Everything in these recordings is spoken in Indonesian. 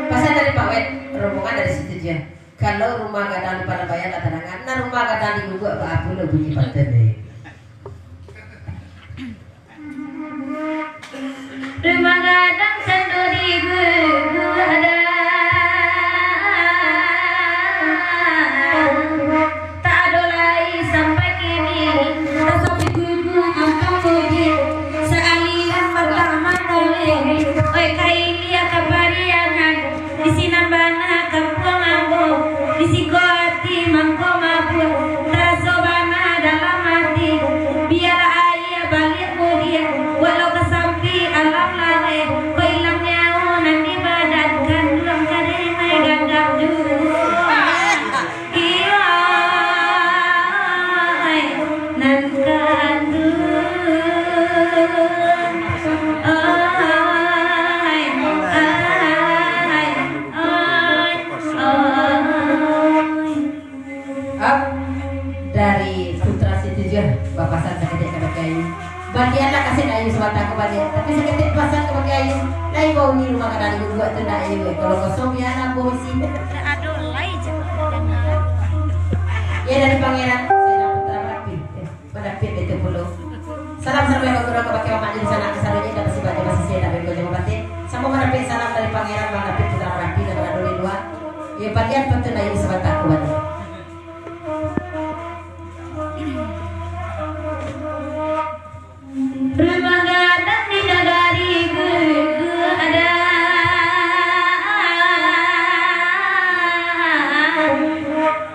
Pasal dari Pak Wet, rombongan dari situ aja. Kalau rumah gadang di Panabayan katarangan, nah rumah gadang di Guguk apa apa lo bunyi paten deh. Rumah gadang sendu di Guguk ada. Tak ada lagi sampai kini. Tak sampai Guguk angkang puji. Sealiran pertama kali. Oi kailia kabariangan. Di Sinambana kampung ambo. Di Sikoti mangko mabuk. Tasobana dalam hati. Biar ayah balik mulia. Walau kesampi alam lale. Kau hilang nyawa nanti badan. Kandung karena gagap juga. Iya. Nan kandung. Dari Putra Situjah Bapak San seketik ke Bakiayu Bandianlah kasih ayu sebatang ke Bandian tapi seketik pasang ke Bakiayu lain bau ni rumah kadang ibu buat tenda ayu kalau kosong ya nak bau isi Aduh, lain je. ya dari Pangeran saya Putra Berapit itu puluh salam sampai ke Guru ke Bakiayu Mak jadi sana kesalunya dapat si baca masih saya dapat gojong batin sama Berapit salam dari Pangeran Berapit Putra Berapit dan Adoli dua ya Bandian tenda ayu sebatang ke Bandian. Rumah gadang di nagari Guguk ada.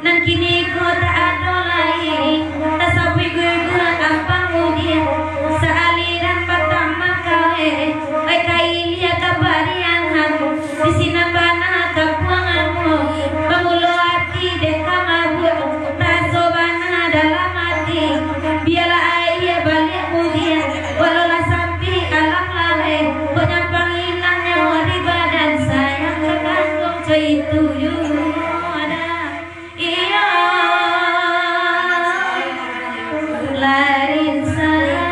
Nan kini kau tak ada lagi. Tak sampai Guguk ampang mudia. Sealiran pertama kali. Oi kailia kabariangan. Di Sinambana kampunganmu. Pengulo hati deka mabuk. Tasobana dalam hati. Biarlah ayah balik mudia. Walaulah sampai alam lalai. Kau nyampang hilang nyawa di badan. Sayang kekandung coy itu ada. Iya. Larin sayang.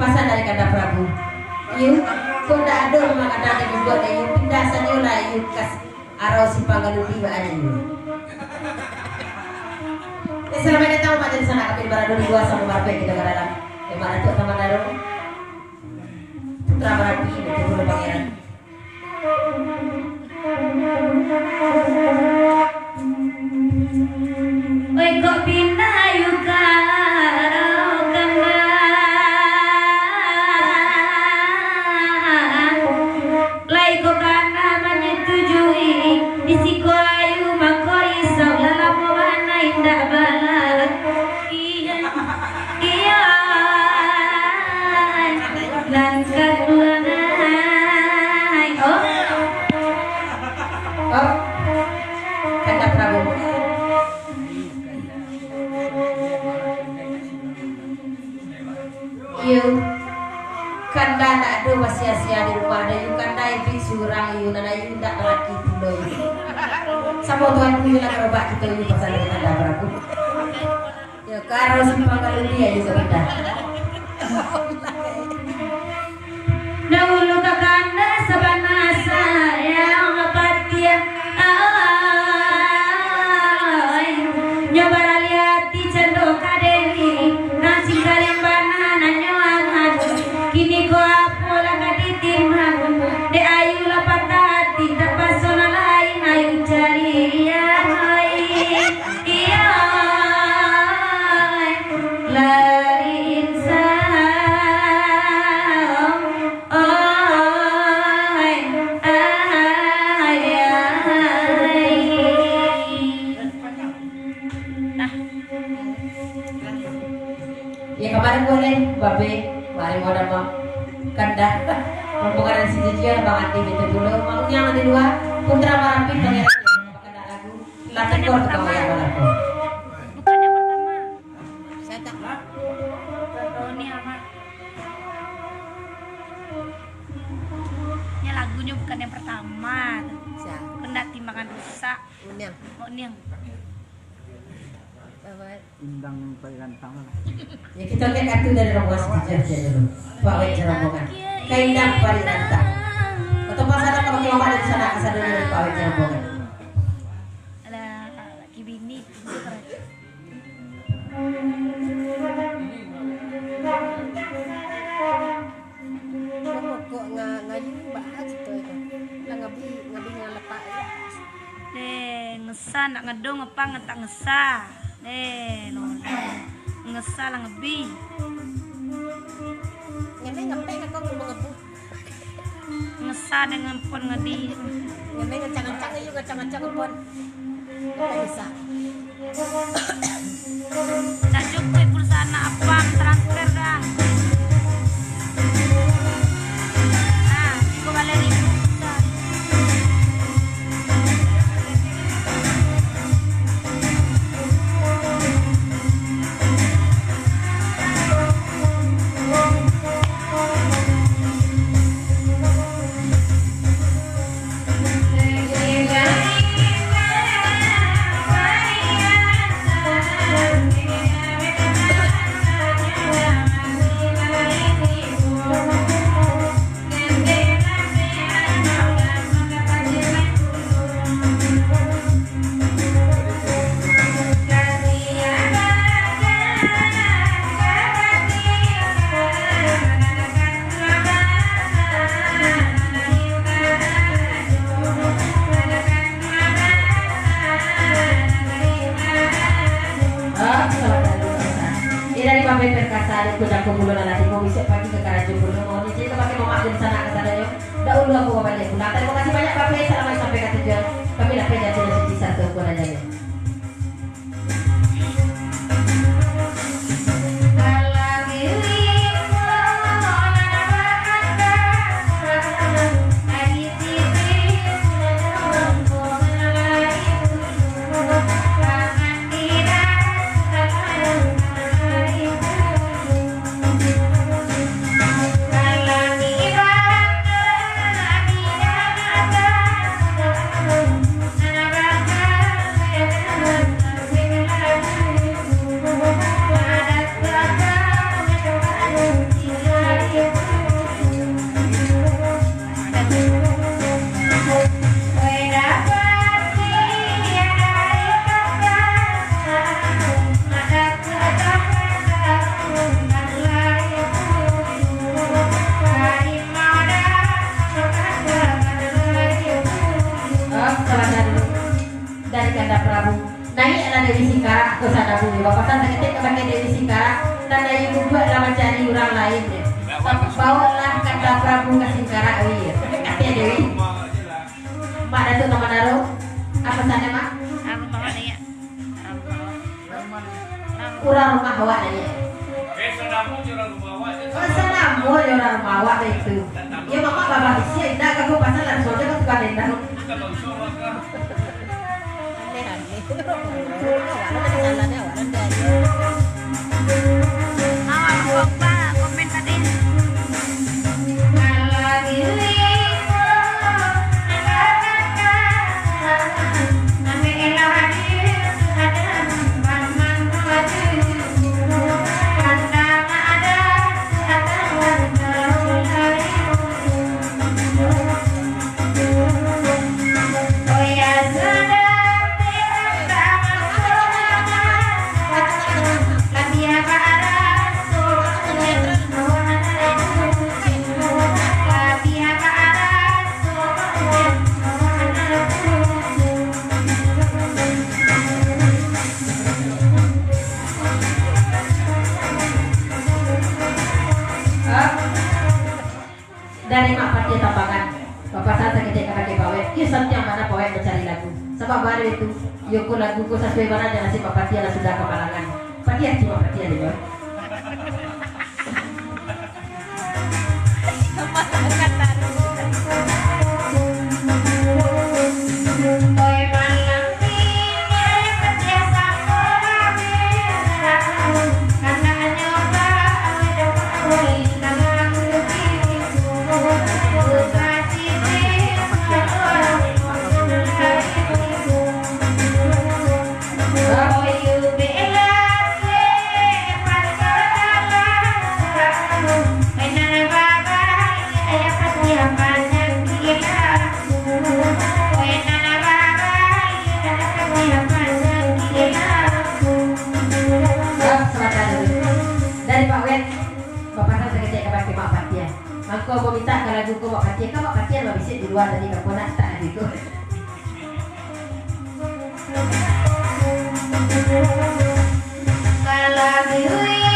Pasal dari kata Prabu yuk kau tak ada rumah kadang yang membuat yuk pindah saja lah yuk kas arau simpang galuh tiba aja yuk selama ini tahu macam sana kapil barado di gua sama barbe kita ke dalam yang mana tuh teman daro Putra Barapi itu dulu Pangeran Oi kok pindah yuk kau kemana. Lai kau karena menyetujui di siku ayu makori saulala pobana indah balat iya iya langkah ulangai oh Kanda Prabu. Yuk kanda nak do sia-sia di rumah ada yuk kanda itu surang yuk nana yuk tak laki pulau sama tuan yuk nak robak kita yuk pasal dengan Kanda Prabu ya karo simpang kali dia yuk kanda dahulu kakanda sabana sayang patia nyoba lihat di cendok kadeli nasi kalian banana nyoangan kini ko apola kaditimhan de ayu lapatati tapasona lain ayu cari iya lari insan ya kemarin boleh babe mari mau nama kanda rombongan si Jijia bang Andi itu dulu maunya yang di dua putra Marapi pangeran kanda lagu latih kor kau yang balako bukan yang pertama Saya tak ini apa ini lagunya bukan yang pertama saya kena timbangan rusak unyang. mau niang Bapak Undang pergantang ya kita lihat kartu dari rombongan si Jijia dulu pawai rombongan kaindah parinanta atau pas ada kalau kita ada di sana asal dari pawai rombongan ada laki bini keren. Bapak kok ngaji bahas itu itu. Lah ngabi ngalepak ya. Ngesa nak ngedong apa ngetak ngesa ngesa lah ngebi Ngene ngape kok ngebu. ngesa dengan pon ngedi Ngene ngacang-ngacang yo ngacang-ngacang pon. Apa bisa? tak cukup pulsa apa transfer dah nah aku balik ribu Pakai perkasa itu dan kumpulan nanti mau bisa pagi ke Karajumur mau jadi pakai mama di sana ke sana yuk. Dahulu aku mau balik pulang. Terima kasih banyak Bapak selama sampai ke tujuan. Kami dapat jadi sisi satu pun aja ya. Dari Kanda Prabu naik ada Dewi Singkara ke sana dulu bapak sana ketik kepada Dewi Singkara dan dari juga lah mencari orang lain ya bawalah Kanda Prabu ke Singkara iya katanya Dewi Mak Datuk Nama Daro. Apa sana Mak? Kurang rumah awak aja. Oh senamu orang rumah awak itu. Ya mama bapak isi indah kamu pasal lah soalnya kan suka indah. Aneh-aneh. Awak ada jalannya awak dari. Komen tadi. Kalau dirimu kami elahani ada paman wajib anda ada oh ya sedap lagi apa dari Mak Pati Tambangan. Bapak saya ketika pakai pawai, ia setiap mana pawai mencari lagu. Sebab baru itu, yoko laguku sesuai mana jangan si Pak Pati ada sudah kepalangan. Pati ya cuma Pati ada boy. Aku mau minta ke lagu Mak Pati, kan Mak Pati yang bisa di luar tadi kau nak tak ada itu. Kalau dirimu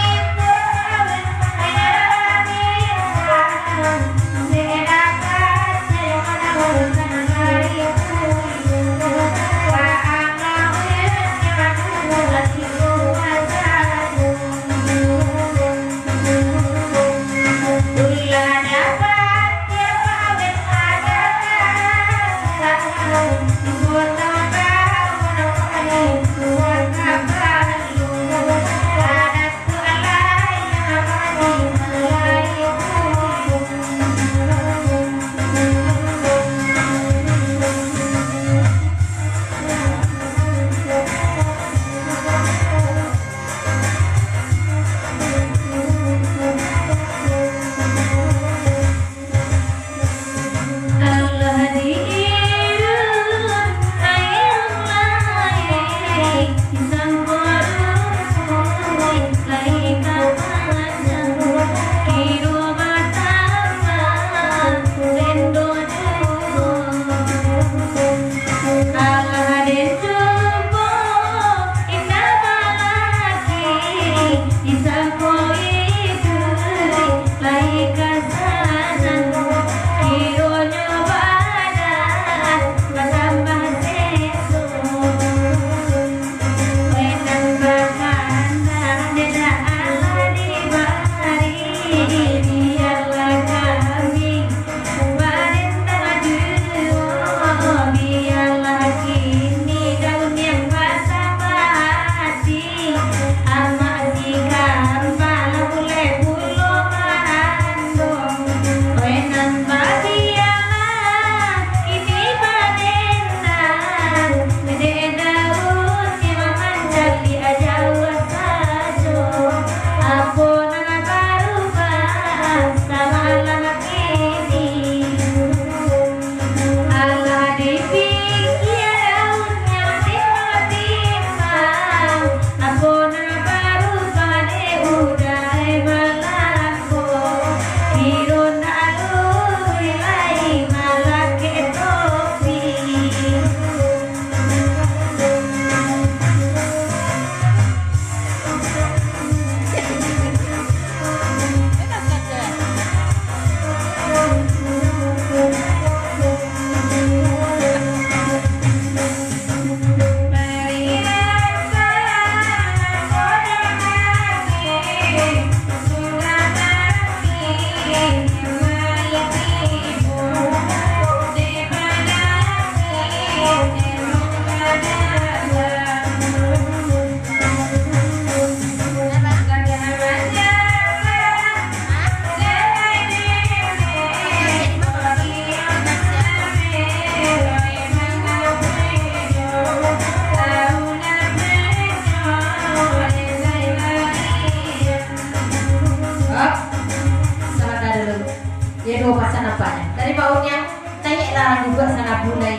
bulay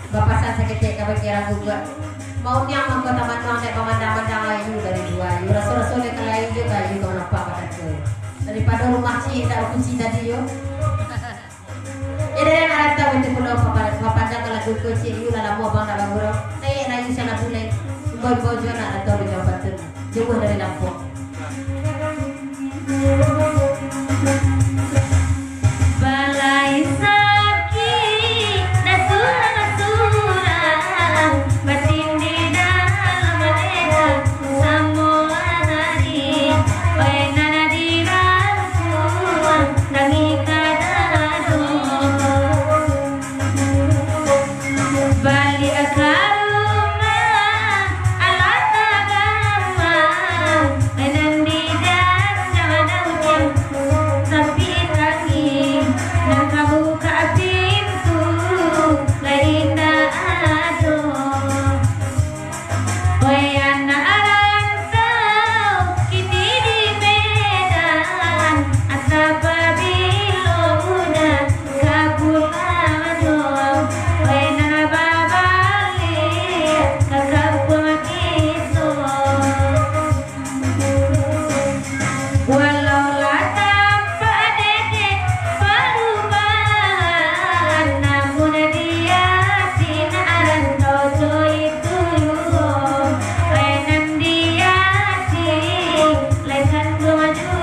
bapasan sakit kabeh kira juga mau niang mangko taman nang nek pemandang-mandang ayu dari dua ayu rasul-rasul kalayu juga ayu kau nampak padaku daripada rumah tidak kunci tadi yo ide yang tahu itu pulau papandang kalau kunci ayu lala mau bang nak baguro naik ayu sana bulay boy jona atau di kabupaten jauh dari Lampung. Balai sakit nasura batin di dalam mereka semua hari penana di rasuah tangi kadado bali akaruma alat agama menan di dalam daun tapi tangi nakabuka pintu lain na ado Oyana arantau kini di Medan atapa bilona kapulado Oyana babalik kakapwa itu walau tanpa dedek perubahan namun dia sinaran dojo itu lenan dia si lekan maju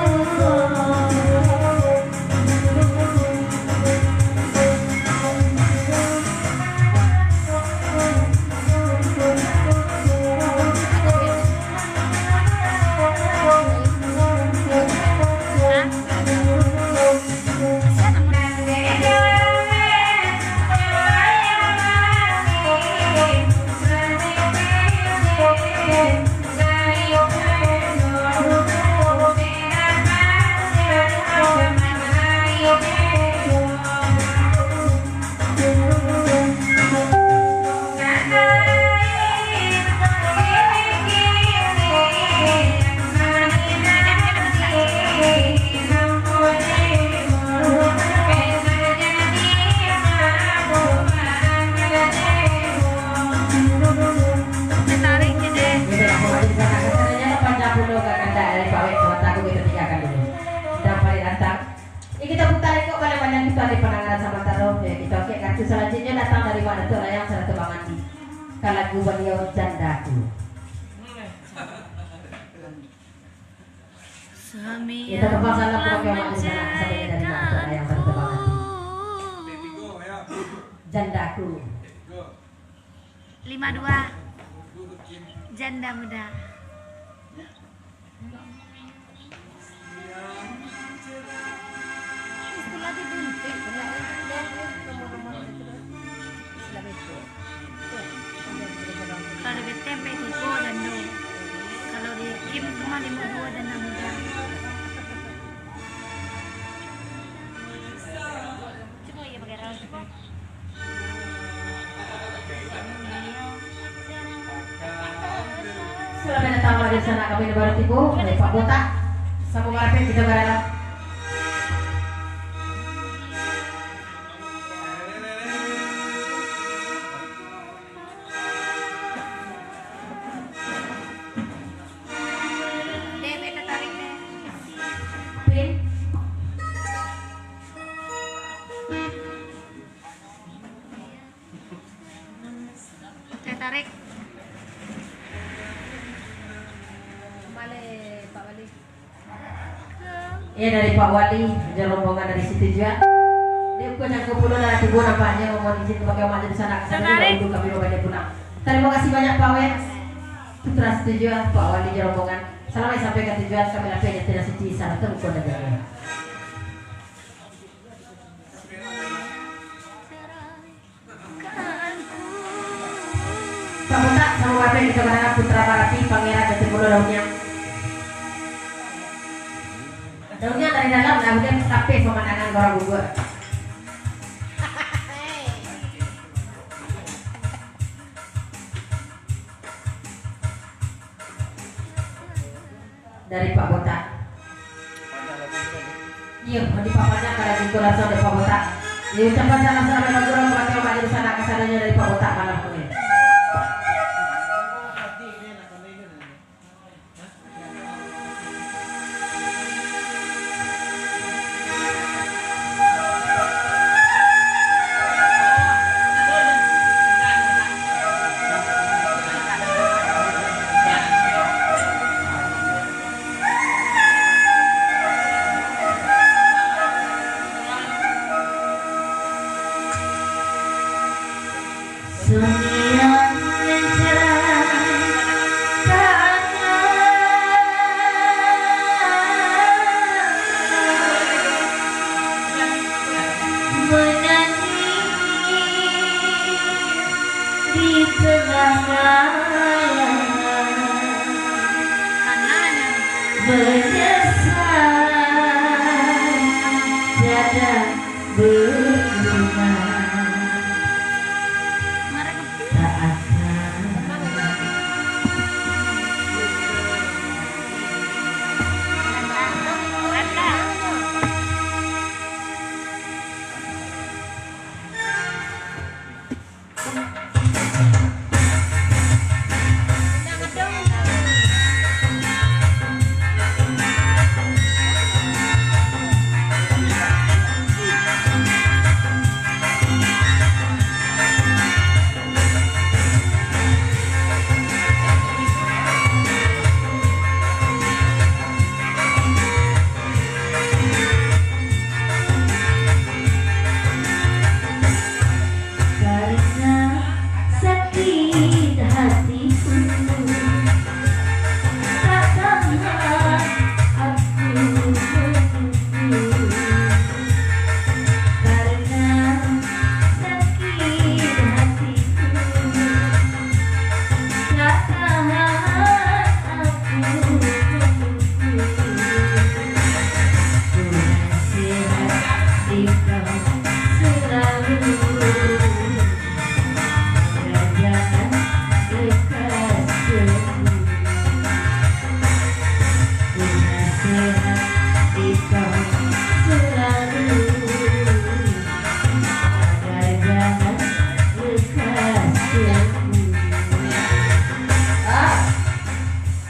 kita putar kok banyak kita di penanganan sama taruh ya kita oke kartu selanjutnya datang dari mana tuh yang sana tuh Bang Kalagu beliau jandaku kita kembang salam pakai mati sana sampai dari mana tuh yang sana tuh Bang jandaku 52 janda muda Istilah dibuntik, dan nomor-nomor itu istilah itu. kalau di tempe itu dan do kalau di kim cuma 52 dan muda cuma ya pakai raus sudah datang dari sana kami di baru tibu dari Pak Botak sama Marapen kita berada tarik Pak Wali. Iya dari Pak Wali, ada rombongan dari situ juga. Dia bukan yang kepulau dari tibu nampaknya ngomong di situ pakai mandi di sana. Sana dulu kami rombongan pulang. Terima kasih banyak Pak Wes. Putra setuju Pak Wali di rombongan. Selamat sampai ke tujuan kami lapenya tidak seci sana terus negara. Pak Botak sama Bapak kita berharap putra Parapi Pangeran dari Pulau Daunnya. Daunnya dari dalam, kemudian sampai pemandangan orang Bogor. Dari Pak Botak. Iya, di papanya kalau gitu langsung dari Pak Botak. Diucapkan salam-salam yang bergurau kepada yang hadir di sana kesananya dari Pak Otak malam ini. Suniang mencerah menyanyi di tengah malam menyesal tiada berguna.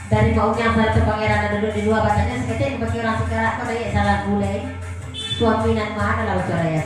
Dari maunya satu pangeran ada duduk di dua badannya seketik bagi orang sekarang pada ya salah gulai suami nan mana lah bicara ya.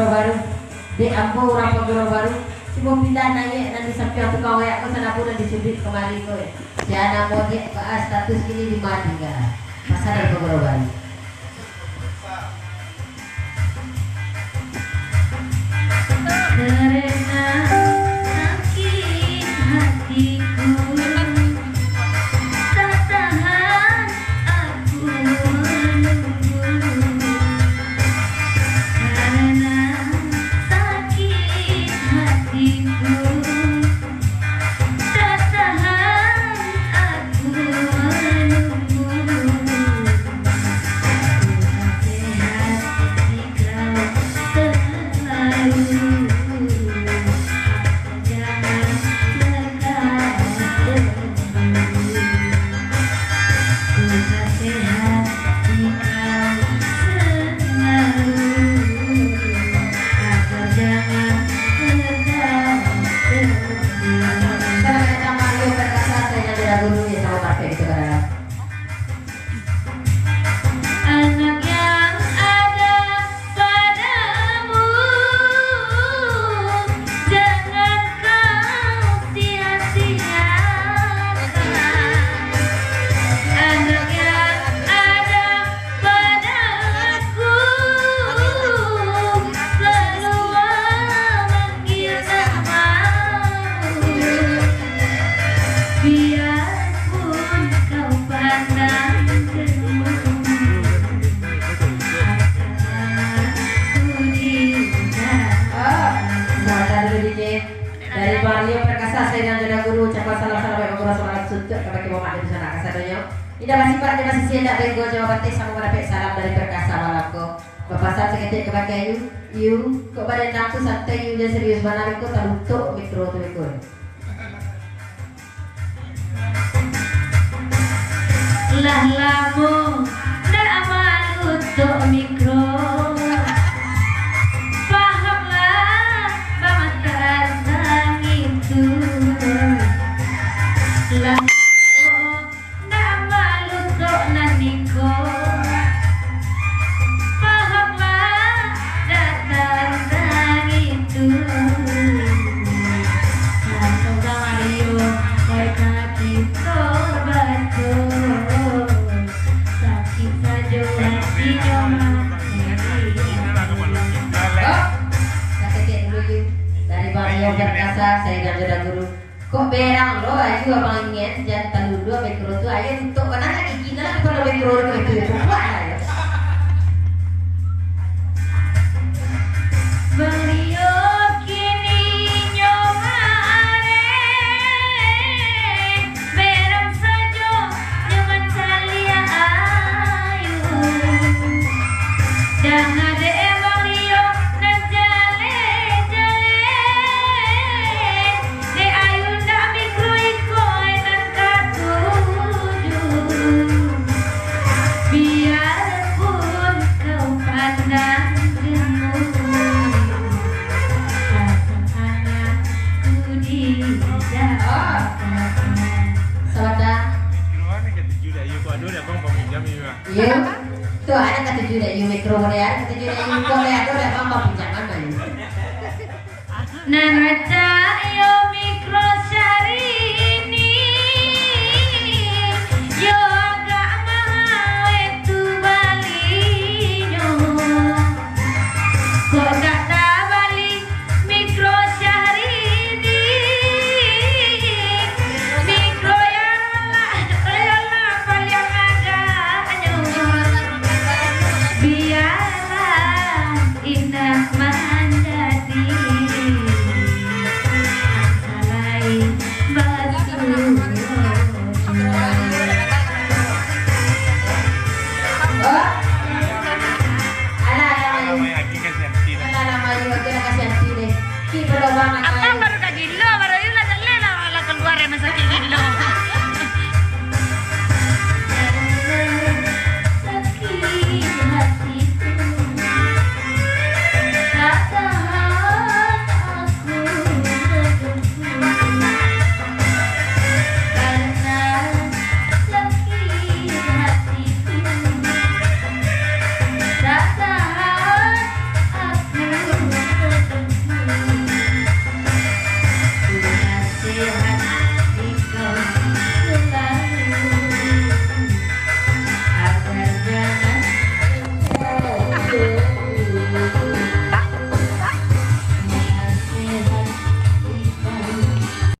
baru di ambo orang penggoro baru cuma pindah naik nanti sampai aku kau ya aku sana pun disubit kemari kau ya jangan mau dia ke status ini di mati kan pasar dari penggoro baru karena sakit hatiku tak tahan aku menunggu karena sakit hatiku tak tahan aku menunggu anak yang ada padamu jangan kau sia-siakan anak yang ada padaku selalu memanggil namamu biarpun kau pandang jemu dari Mario Perkasa saya dan Jana Guru ucapkan salam-salam baik menguras salam suntuk kepada kita Muhammad di sana kasadanya. Ida masih Pak dia masih siap benggo Jawa Barat sama mendapat salam dari Perkasa malamku. Bapak saya seketik kepada you kok badan aku santai you dan serius benar aku talutuk mikro tu mikro. Lah lamu ndak malu tuk mikro pahamlah pamatan itu lah ndak malu tuk naniko pahamlah datang itu langsung Mario koi kaki batu sakit saja hati Dari Mario Perkasa saya dan Jana Guru. Kok berang lo ayu abang ingin jantan dulu mikro tu ayo untuk mana lagi kita lagi kalau mikro itu buat ya. Mario kini nyomare berang saja jangan salia ayu dan ada Mario dan jale de ayu ndak mikro iko dan katuju biarpun kau pandang jemu Iya, tuh ada kata juga you mikro ya, kata juga you Korea tuh ada bang pinjaman mana? Nang raja yo mikro syahrini yo agak mahal itu balinyo kok gak tak balik mikro syahrini mikro yang paling agaknya biarlah indah menjadi lain batu Oh, ada nama you kita kasih anti deh. Kita baru banget. baru kagilo baru yun la keluar masakit gilo